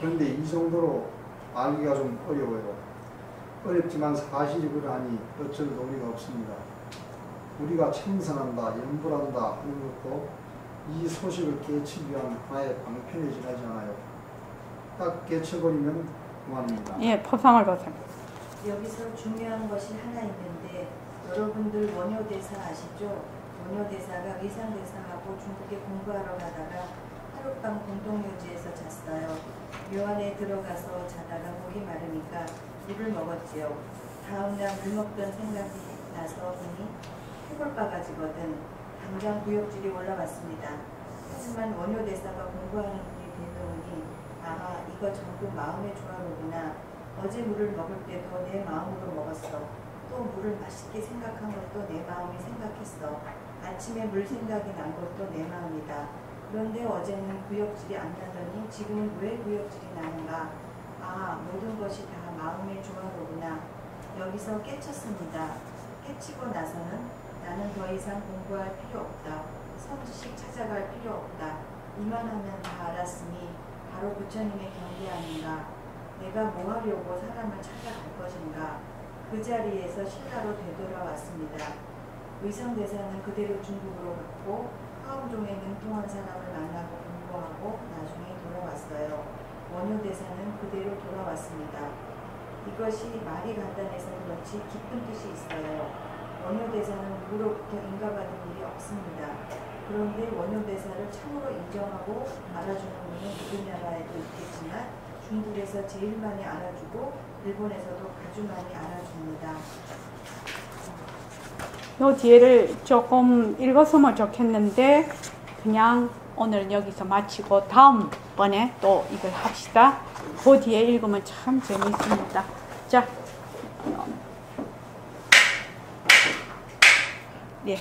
그런데 이 정도로 알기가 좀 어려워요. 어렵지만 사실이 그러하니 어쩔 도리가 없습니다. 우리가 참선한다, 연불한다 하는 것도 이 소식을 깨치기 위한 하나의 방편에 지나지 않아요. 딱 깨쳐버리면 그만입니다. 예, 포상을 보세요. 여기서 중요한 것이 하나 있는데 여러분들 원효대사 아시죠? 원효대사가 의상대사하고 중국에 공부하러 가다가 하룻밤 공동묘지에서 잤어요. 묘 안에 들어가서 자다가 목이 마르니까 물을 먹었지요. 다음날 물 먹던 생각이 나서 보니 해골바가지거든. 당장 구역질이 올라왔습니다. 하지만 원효대사가 공부하는 분이 되더니 아하 이거 전부 마음의 조화로구나. 어제 물을 먹을 때도 내 마음으로 먹었어. 또 물을 맛있게 생각한 것도 내 마음이 생각했어. 아침에 물 생각이 난 것도 내 마음이다. 그런데 어제는 구역질이 안 나더니 지금은 왜 구역질이 나는가? 아, 모든 것이 다 마음의 조화로구나. 여기서 깨쳤습니다. 깨치고 나서는 나는 더 이상 공부할 필요 없다. 성지식 찾아갈 필요 없다. 이만하면 다 알았으니 바로 부처님의 경계 아닌가. 내가 뭐 하려고 사람을 찾아갈 것인가. 그 자리에서 신라로 되돌아왔습니다. 의성대사는 그대로 중국으로 갔고 사업종에 능통한 사람을 만나고 공부하고 나중에 돌아왔어요. 원효 대사는 그대로 돌아왔습니다. 이것이 말이 간단해서 그렇지 깊은 뜻이 있어요. 원효 대사는 누구로부터 인가받은 일이 없습니다. 그런데 원효 대사를 참으로 인정하고 알아주는 분은 우리나라에도 있겠지만 중국에서 제일 많이 알아주고 일본에서도 아주 많이 알아줍니다. 요 뒤에를 조금 읽었으면 좋겠는데 그냥 오늘 여기서 마치고 다음번에 또 이걸 합시다. 그 뒤에 읽으면 참 재미있습니다. 자, 예.